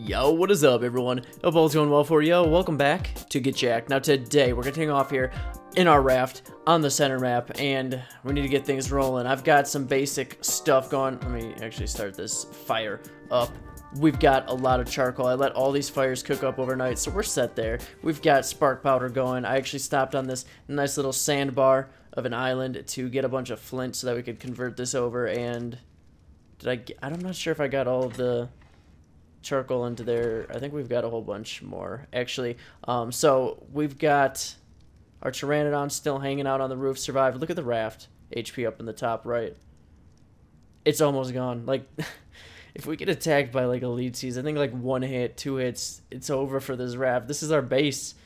Yo, what is up, everyone? Hope all's going well for you. Welcome back to Get Jacked. Now today we're gonna take off here in our raft on the center map, and we need to get things rolling. I've got some basic stuff going. Let me actually start this fire up. We've got a lot of charcoal. I let all these fires cook up overnight, so we're set there. We've got spark powder going. I actually stopped on this nice little sandbar of an island to get a bunch of flint so that we could convert this over. And I'm not sure if I got all of the charcoal into there. I think we've got a whole bunch more actually. So we've got our pteranodon still hanging out on the roof, survived. Look at the raft HP up in the top right. It's almost gone. Like if we get attacked by like elite seas, I think like 1 hit, 2 hits, it's over for this raft. This is our base,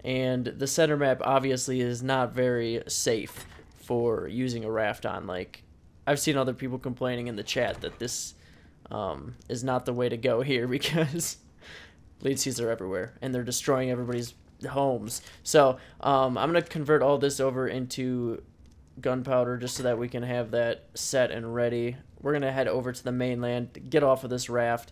and the center map obviously is not very safe for using a raft on. Like I've seen other people complaining in the chat that this is not the way to go here because lead seas are everywhere and they're destroying everybody's homes. So I'm gonna convert all this over into gunpowder just so that we can have that set and ready. We're gonna head over to the mainland, get off of this raft,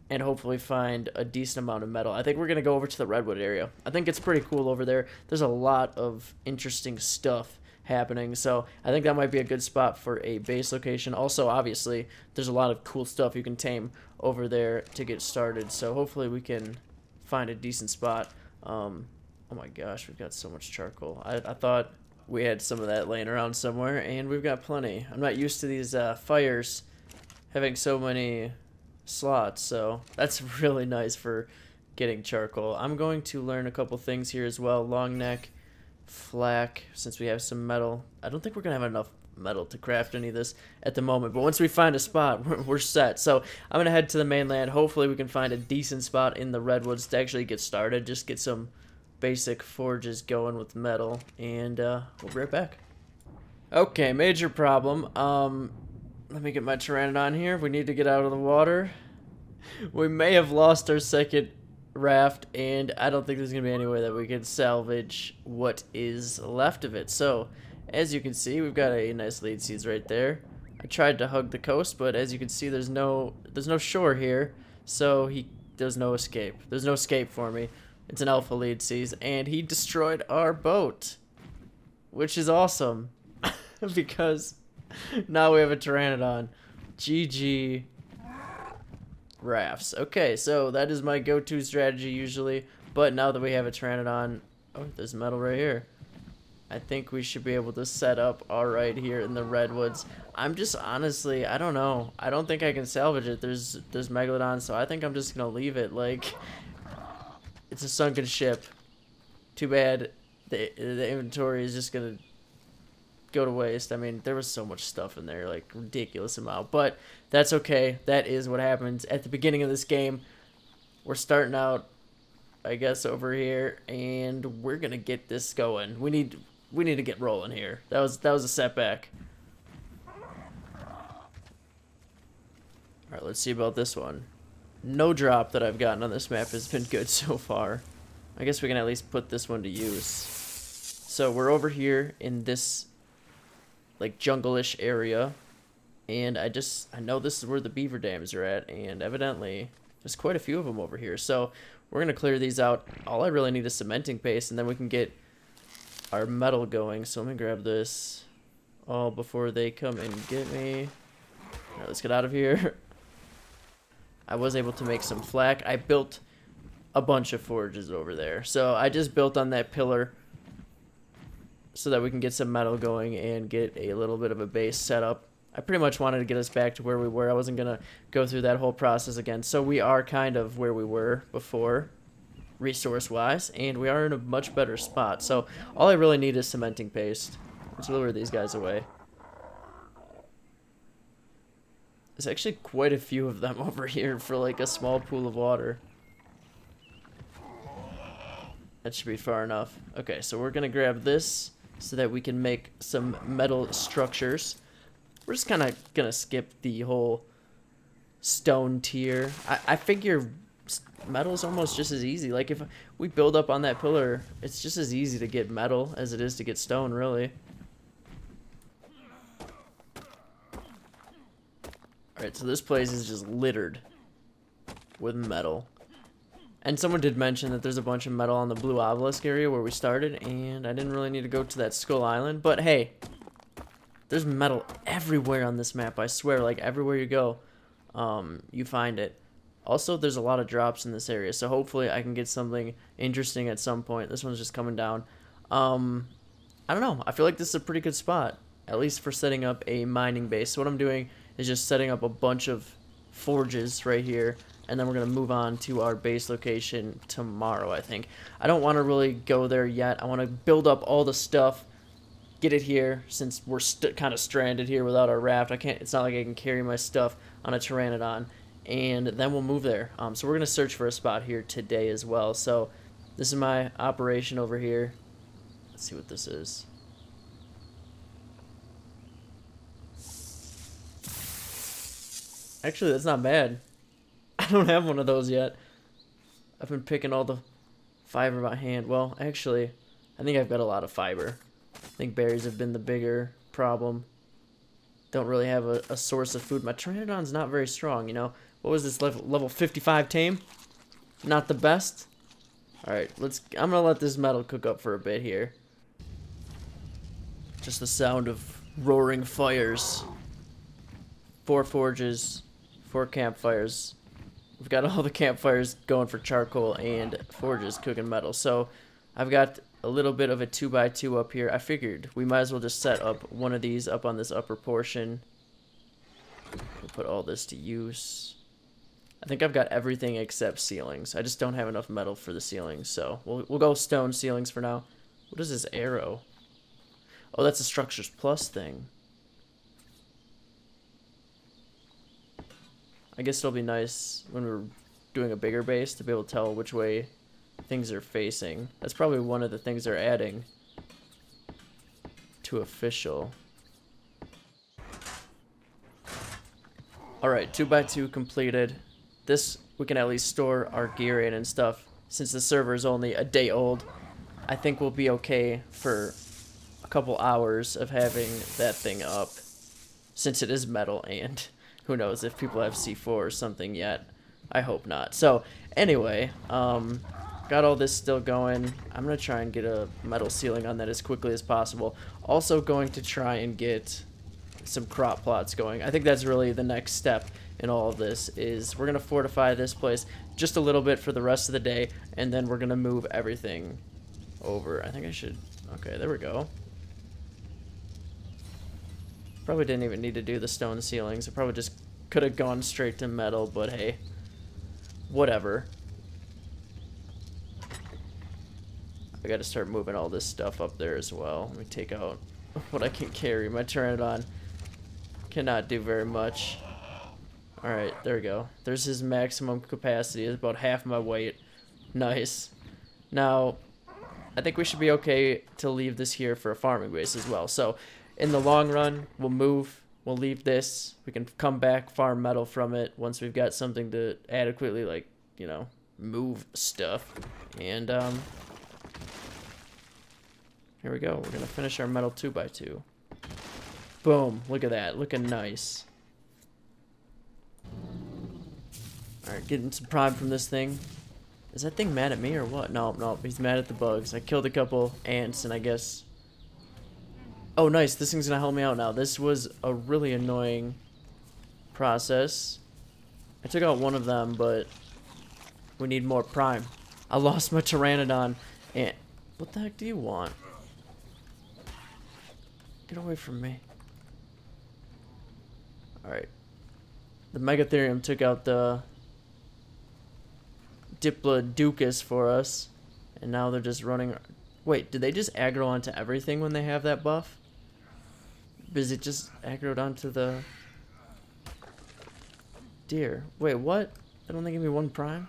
and hopefully find a decent amount of metal. I think we're gonna go over to the redwood area. I think it's pretty cool over there. There's a lot of interesting stuff happening, so I think that might be a good spot for a base location. Also, obviously, there's a lot of cool stuff you can tame over there to get started, so hopefully we can find a decent spot. Oh my gosh, we've got so much charcoal. I thought we had some of that laying around somewhere, and we've got plenty. I'm not used to these fires having so many slots, so that's really nice for getting charcoal. I'm going to learn a couple things here as well. Long neck, flak, since we have some metal. I don't think we're gonna have enough metal to craft any of this at the moment, but once we find a spot, we're set. So I'm gonna head to the mainland. Hopefully we can find a decent spot in the redwoods to actually get started, just get some basic forges going with metal, and we'll be right back. Okay, major problem. Let me get my pteranodon here. We need to get out of the water. We may have lost our second raft, and I don't think there's gonna be any way that we can salvage what is left of it. So as you can see, we've got a nice lead seeds right there. I tried to hug the coast, but as you can see, there's no shore here, so there's no escape. There's no escape for me. It's an alpha lead seas, and he destroyed our boat, which is awesome because now we have a pteranodon. GG rafts. Okay, so that is my go-to strategy usually, but now that we have a pteranodon, oh, there's metal right here. I think we should be able to set up all right here in the redwoods. I'm just honestly, I don't know. I don't think I can salvage it. There's megalodon, so I think I'm just gonna leave it. Like, it's a sunken ship. Too bad the inventory is just gonna go to waste. I mean, there was so much stuff in there, like ridiculous amount, but that's okay. That is what happens at the beginning of this game. We're starting out, I guess, over here, and we're gonna get this going. We need to get rolling here. That was a setback. All right, let's see about this one. No drop that I've gotten on this map has been good so far. I guess we can at least put this one to use. So we're over here in this like jungle-ish area, and I know this is where the beaver dams are at, and evidently there's quite a few of them over here. So we're gonna clear these out. All I really need is cementing paste, and then we can get our metal going. So let me grab this all before they come and get me. All right, let's get out of here. I was able to make some flak. I built a bunch of forges over there, so I just built on that pillar so that we can get some metal going and get a little bit of a base set up. I pretty much wanted to get us back to where we were. I wasn't gonna go through that whole process again, so we are kind of where we were before resource wise, and we are in a much better spot. So all I really need is cementing paste. Let's lure these guys away. There's actually quite a few of them over here for like a small pool of water. That should be far enough. Okay, so we're gonna grab this so that we can make some metal structures. We're just kind of gonna skip the whole stone tier. I figure metal is almost just as easy. Like if we build up on that pillar, it's just as easy to get metal as it is to get stone, really. Alright, so this place is just littered with metal. And someone did mention that there's a bunch of metal on the blue obelisk area where we started, and I didn't really need to go to that skull island, but hey, there's metal everywhere on this map, I swear. Like, everywhere you go, you find it. Also, there's a lot of drops in this area, so hopefully I can get something interesting at some point. This one's just coming down. I don't know, I feel like this is a pretty good spot, at least for setting up a mining base. So what I'm doing is just setting up a bunch of forges right here, and then we're going to move on to our base location tomorrow, I think. I don't want to really go there yet. I want to build up all the stuff, get it here, since we're kind of stranded here without our raft. It's not like I can carry my stuff on a Pteranodon, and then we'll move there. So we're going to search for a spot here today as well. So this is my operation over here. Let's see what this is. Actually, that's not bad. I don't have one of those yet. I've been picking all the fiber by hand. Well, actually, I think I've got a lot of fiber. I think berries have been the bigger problem. Don't really have a source of food. My Pteranodon's not very strong, you know. What was this, level 55 tame? Not the best. Alright, I'm gonna let this metal cook up for a bit here. Just the sound of roaring fires. 4 forges, 4 campfires. We've got all the campfires going for charcoal and forges cooking metal. So I've got a little bit of a 2x2 up here. I figured we might as well just set up one of these up on this upper portion. We'll put all this to use. I think I've got everything except ceilings. I just don't have enough metal for the ceilings, so we'll go stone ceilings for now. What is this arrow? Oh, that's a Structures Plus thing. I guess it'll be nice when we're doing a bigger base to be able to tell which way things are facing. That's probably one of the things they're adding to official. Alright, 2x2 completed. This, we can at least store our gear in and stuff. Since the server is only a day old, I think we'll be okay for a couple hours of having that thing up. Since it is metal, and who knows if people have C4 or something yet. I hope not. So, anyway, got all this still going. I'm going to try and get a metal ceiling on that as quickly as possible. Also going to try and get some crop plots going. I think that's really the next step in all of this, is we're going to fortify this place just a little bit for the rest of the day, and then we're going to move everything over. I think I should... Okay, there we go. Probably didn't even need to do the stone ceilings. I probably just could have gone straight to metal, but hey, whatever. I gotta start moving all this stuff up there as well. Let me take out what I can carry. My Pteranodon cannot do very much. Alright, there we go. There's his maximum capacity. It's about half my weight. Nice. Now, I think we should be okay to leave this here for a farming base as well. So, in the long run, we'll move. We'll leave this. We can come back, farm metal from it once we've got something to adequately, like, you know, move stuff. And, here we go. We're going to finish our metal 2x2. Boom. Look at that. Looking nice. Alright, getting some prime from this thing. Is that thing mad at me or what? No, no. He's mad at the bugs. I killed a couple ants and I guess... Oh, nice. This thing's going to help me out now. This was a really annoying process. I took out one of them, but we need more prime. I lost my Pteranodon. And what the heck do you want? Get away from me. Alright. The Megatherium took out the Diplodocus for us. And now they're just running... Wait, did they just aggro onto everything when they have that buff? Is it just aggroed onto the deer? Wait, what? They don't give me one prime?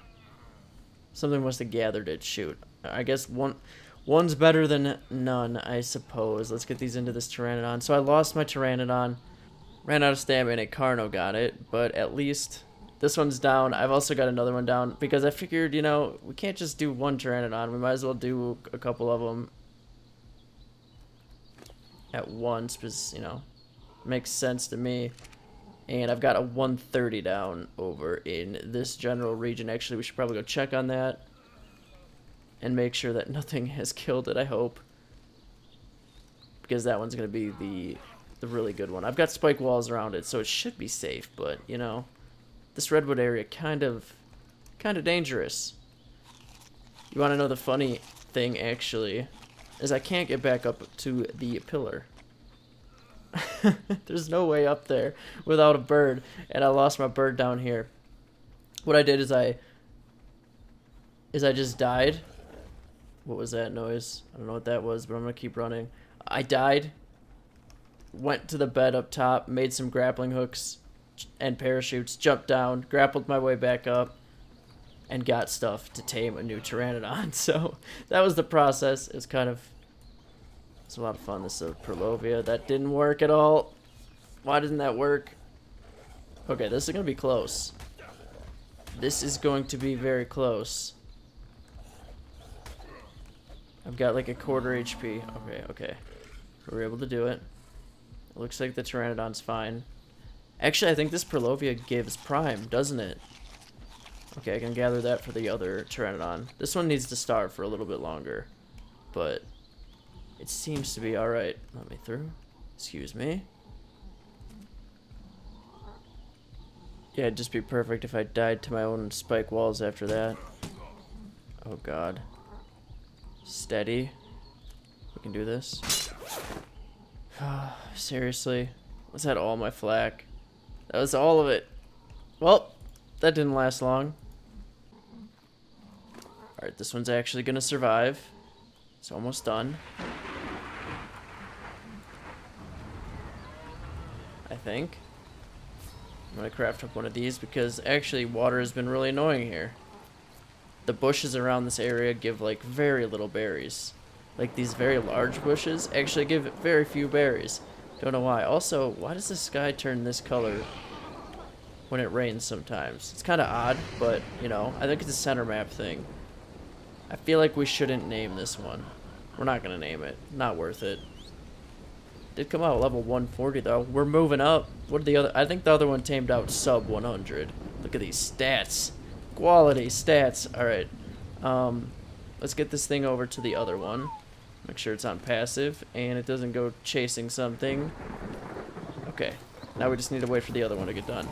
Something must have gathered it. Shoot. I guess one's better than none, I suppose. Let's get these into this Pteranodon. So I lost my Pteranodon. Ran out of stamina. Carno got it. But at least this one's down. I've also got another one down. Because I figured, you know, we can't just do one Pteranodon. We might as well do a couple of them at once, because, you know, makes sense to me. And I've got a 130 down over in this general region. Actually, we should probably go check on that and make sure that nothing has killed it, I hope. Because that one's going to be the really good one. I've got spike walls around it, so it should be safe, but, you know, this redwood area kind of dangerous. You want to know the funny thing, actually, is I can't get back up to the pillar. There's no way up there without a bird, and I lost my bird down here. What I did is I just died. What was that noise? I don't know what that was, but I'm gonna keep running. I died, went to the bed up top, made some grappling hooks and parachutes, jumped down, grappled my way back up, and got stuff to tame a new pteranodon. So that was the process. It was it's a lot of fun. This is a Perlovia. That didn't work at all. Why didn't that work? Okay, this is going to be close. This is going to be very close. I've got like a quarter HP. Okay. We were able to do it. It looks like the pteranodon's fine. Actually, I think this Perlovia gives prime, doesn't it? Okay, I can gather that for the other pteranodon. This one needs to starve for a little bit longer, but it seems to be alright. Let me through. Excuse me. Yeah, it'd just be perfect if I died to my own spike walls after that. Oh god. Steady. We can do this. Seriously? Was that all my flak? That was all of it. Well, that didn't last long. Alright, this one's actually gonna survive. It's almost done. I think. I'm gonna craft up one of these because actually water has been really annoying here. The bushes around this area give like very little berries. Like these very large bushes actually give very few berries. Don't know why. Also, why does the sky turn this color when it rains sometimes? It's kind of odd, but you know, I think it's a center map thing. I feel like we shouldn't name this one. We're not gonna name it. Not worth it. Did come out at level 140 though. We're moving up. What are the other? I think the other one tamed out sub 100. Look at these stats. Quality stats. Alright. Let's get this thing over to the other one. Make sure it's on passive and it doesn't go chasing something. Okay. Now we just need to wait for the other one to get done.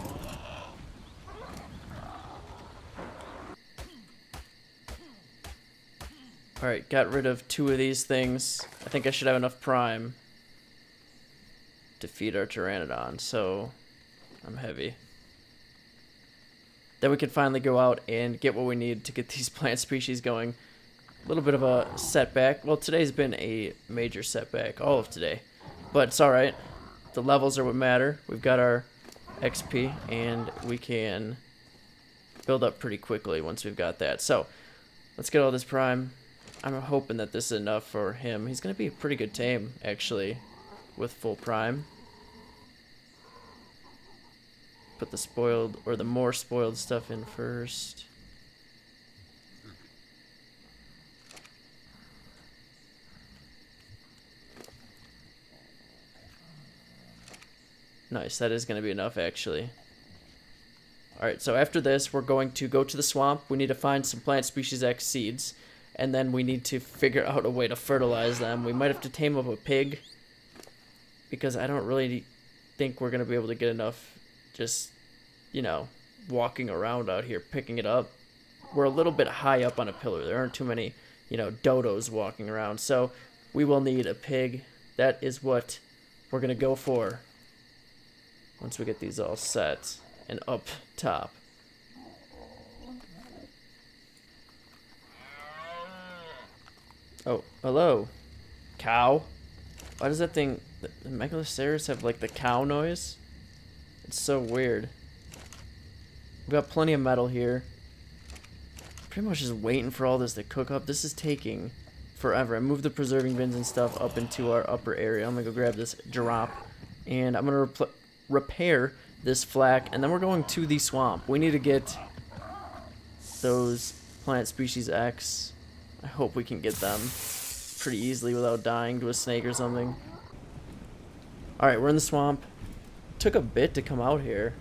Alright, got rid of 2 of these things. I think I should have enough prime to feed our pteranodon, so I'm heavy. Then we can finally go out and get what we need to get these plant species going. A little bit of a setback. Well, today's been a major setback, all of today. But it's alright. The levels are what matter. We've got our XP, and we can build up pretty quickly once we've got that. So, let's get all this prime. I'm hoping that this is enough for him. He's going to be a pretty good tame, actually, with full prime. Put the spoiled, or the more spoiled stuff in first. Nice, that is going to be enough, actually. Alright, so after this, we're going to go to the swamp. We need to find some plant species X seeds. And then we need to figure out a way to fertilize them. We might have to tame up a pig, because I don't really think we're going to be able to get enough just, you know, walking around out here, picking it up. We're a little bit high up on a pillar. There aren't too many, you know, dodos walking around. So we will need a pig. That is what we're going to go for once we get these all set and up top. Oh, hello. Cow? Why does that thing... The Megaloceros have, like, the cow noise? It's so weird. We've got plenty of metal here. Pretty much just waiting for all this to cook up. This is taking forever. I moved the preserving bins and stuff up into our upper area. I'm gonna go grab this drop. And I'm gonna repair this flak. And then we're going to the swamp. We need to get those plant species X. I hope we can get them pretty easily without dying to a snake or something. Alright, we're in the swamp. took a bit to come out here.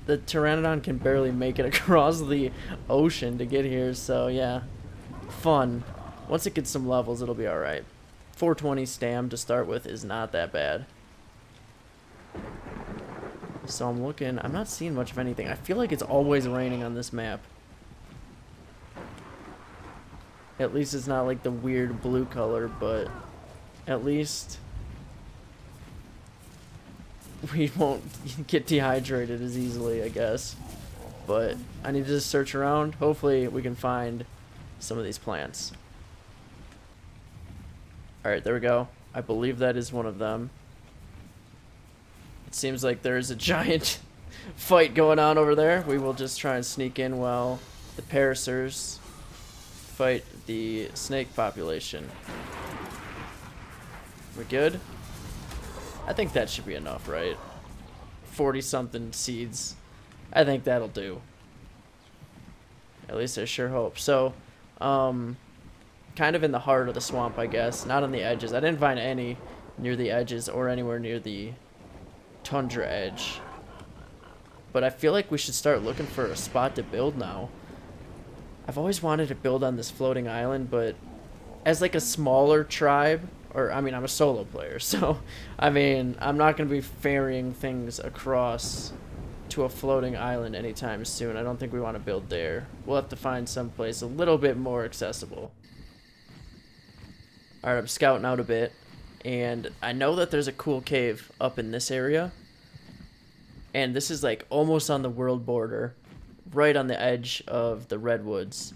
The Pteranodon can barely make it across the ocean to get here, so yeah. Fun. Once it gets some levels, it'll be alright. 420 stam to start with is not that bad. So I'm looking, I'm not seeing much of anything. I feel like it's always raining on this map. At least it's not like the weird blue color, but at least we won't get dehydrated as easily, I guess. But I need to just search around. Hopefully we can find some of these plants. Alright, there we go. I believe that is one of them. It seems like there's a giant fight going on over there. We will just try and sneak in while the parasers fight the snake population. We good? I think that should be enough, right? 40-something seeds. I think that'll do. At least I sure hope. So, kind of in the heart of the swamp, I guess. Not on the edges. I didn't find any near the edges or anywhere near the tundra edge. But I feel like we should start looking for a spot to build now. I've always wanted to build on this floating island, but as like a smaller tribe, or I mean, I'm a solo player, so I mean, I'm not going to be ferrying things across to a floating island anytime soon. I don't think we want to build there. We'll have to find someplace a little bit more accessible. Alright, I'm scouting out a bit, and I know that there's a cool cave up in this area, and this is like almost on the world border, right on the edge of the redwoods,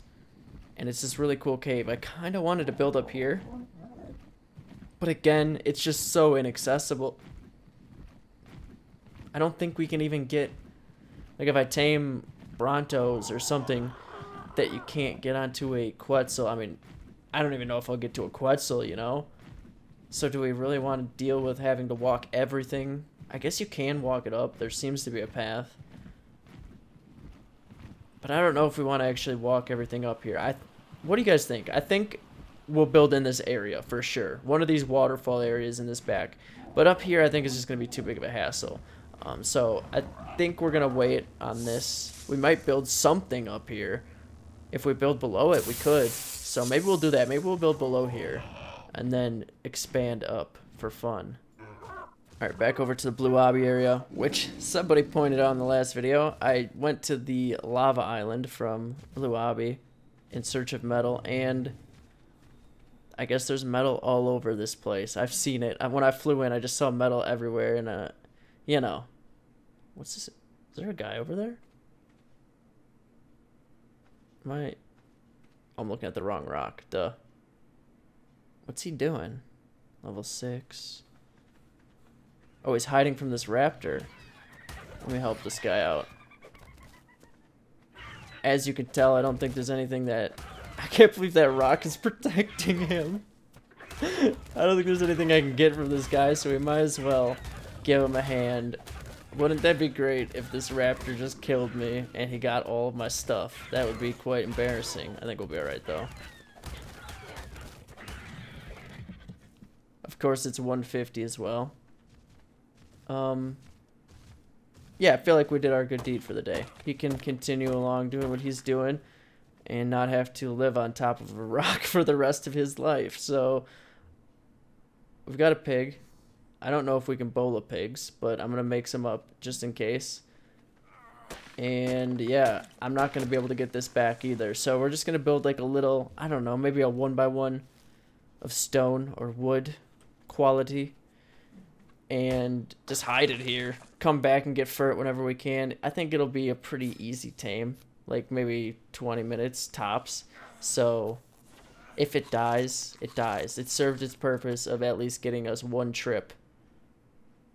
and it's this really cool cave. I kind of wanted to build up here, but again, it's just so inaccessible. I don't think we can even get, like if I tame Brontos or something that you can't get onto a Quetzal, I mean, I don't even know if I'll get to a Quetzal, you know? So do we really want to deal with having to walk everything? I guess you can walk it up. There seems to be a path. But I don't know if we want to actually walk everything up here. What do you guys think? I think we'll build in this area for sure. One of these waterfall areas in this back. But up here, I think it's just going to be too big of a hassle. So I think we're going to wait on this. We might build something up here. If we build below it, we could. So maybe we'll do that. Maybe we'll build below here and then expand up for fun. Alright, back over to the Blue Obby area, which somebody pointed out in the last video. I went to the lava island from Blue Obby in search of metal, and I guess there's metal all over this place. I've seen it. When I flew in, I just saw metal everywhere, and you know. What's this? Is there a guy over there? I'm looking at the wrong rock. Duh. What's he doing? Level 6. Oh, he's hiding from this raptor. Let me help this guy out. As you can tell, I don't think there's anything that... I can't believe that rock is protecting him. I don't think there's anything I can get from this guy, so we might as well give him a hand. Wouldn't that be great if this raptor just killed me and he got all of my stuff? That would be quite embarrassing. I think we'll be alright, though. Of course, it's 150 as well. Yeah, I feel like we did our good deed for the day. He can continue along doing what he's doing and not have to live on top of a rock for the rest of his life. So, we've got a pig. I don't know if we can bola pigs, but I'm going to make some up just in case. And yeah, I'm not going to be able to get this back either. So we're just going to build like a little, I don't know, maybe a 1x1 of stone or wood quality. And just hide it here. Come back and get fur whenever we can. I think it'll be a pretty easy tame. Like maybe 20 minutes tops. So if it dies, it dies. It served its purpose of at least getting us one trip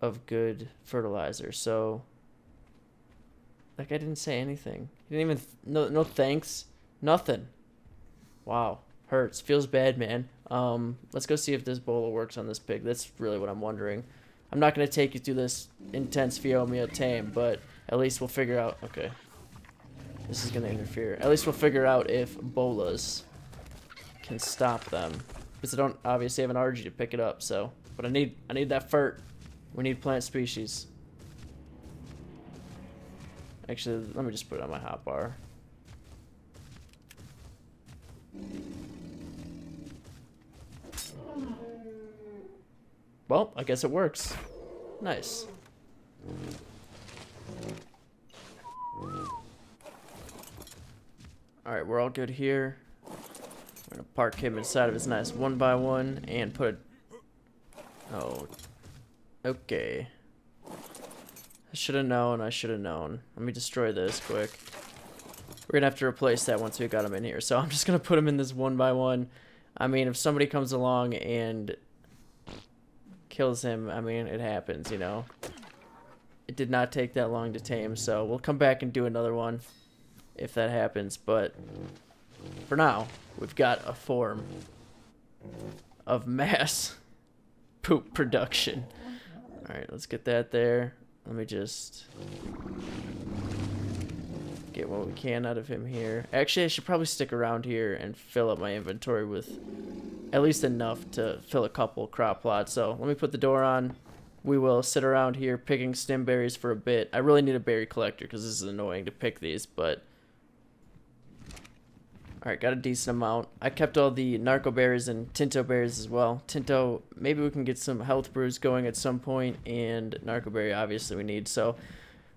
of good fertilizer. So like I didn't say anything. He didn't even no thanks. Nothing. Wow. Hurts. Feels bad, man. Let's go see if this bola works on this pig. That's really what I'm wondering. I'm not going to take you through this intense Fiomia tame, but at least we'll figure out... Okay. This is going to interfere. At least we'll figure out if bolas can stop them. Because I don't obviously have an RG to pick it up, so... But I need that fert. We need plant species. Actually, let me just put it on my hotbar. Well, I guess it works. Nice. Alright, we're all good here. We're gonna park him inside of his nice 1x1 and put a... Oh. Okay. I should have known, I should have known. Let me destroy this quick. We're gonna have to replace that once we got him in here. So I'm just gonna put him in this 1x1. I mean, if somebody comes along and kills him, I mean, it happens, you know. It did not take that long to tame, so we'll come back and do another one if that happens. But for now, we've got a form of mass poop production. Alright, let's get that there. Let me just get what we can out of him here. Actually, I should probably stick around here and fill up my inventory with at least enough to fill a couple crop plots. So let me put the door on. We will sit around here picking stem berries for a bit. I really need a berry collector because this is annoying to pick these, but... Alright, got a decent amount. I kept all the narco berries and tinto berries as well. Tinto, maybe we can get some health brews going at some point, and narco berry obviously we need. So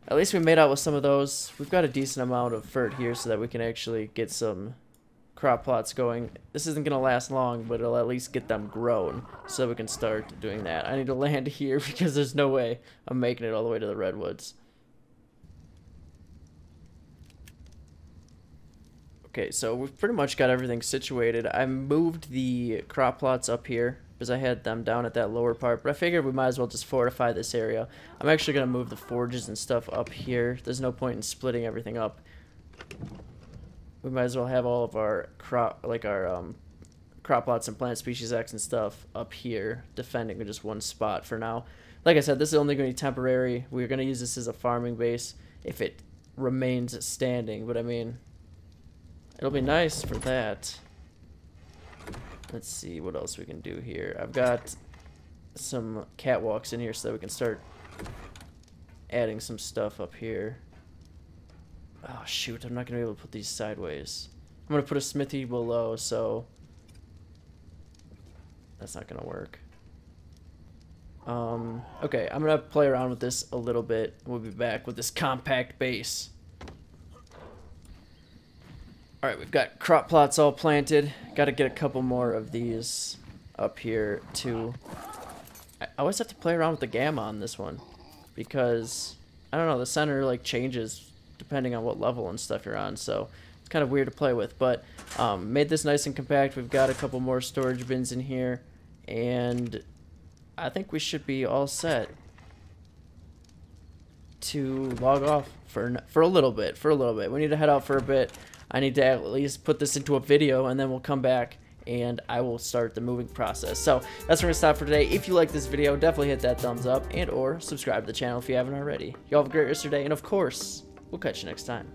at least we made out with some of those. We've got a decent amount of fert here so that we can actually get some crop plots going. This isn't going to last long, but it'll at least get them grown so we can start doing that. I need to land here because there's no way I'm making it all the way to the redwoods. Okay, so we've pretty much got everything situated. I moved the crop plots up here because I had them down at that lower part, but I figured we might as well just fortify this area. I'm actually going to move the forges and stuff up here. There's no point in splitting everything up. We might as well have all of our crop plots and plant species X and stuff up here, defending with just one spot for now. Like I said, this is only going to be temporary. We're going to use this as a farming base if it remains standing, but I mean... It'll be nice for that. Let's see what else we can do here. I've got some catwalks in here so that we can start adding some stuff up here. Oh shoot, I'm not going to be able to put these sideways. I'm going to put a smithy below, so that's not going to work. Okay, I'm going to play around with this a little bit. We'll be back with this compact base. Alright, we've got crop plots all planted. Got to get a couple more of these up here, too. I always have to play around with the gamma on this one. Because, I don't know, the center, like, changes depending on what level and stuff you're on. So, it's kind of weird to play with. But, made this nice and compact. We've got a couple more storage bins in here. And I think we should be all set to log off for a little bit. We need to head out for a bit. I need to at least put this into a video, and then we'll come back and I will start the moving process. So that's where we're going to stop for today. If you like this video, definitely hit that thumbs up and or subscribe to the channel if you haven't already. You all have a great rest of your day, and of course, we'll catch you next time.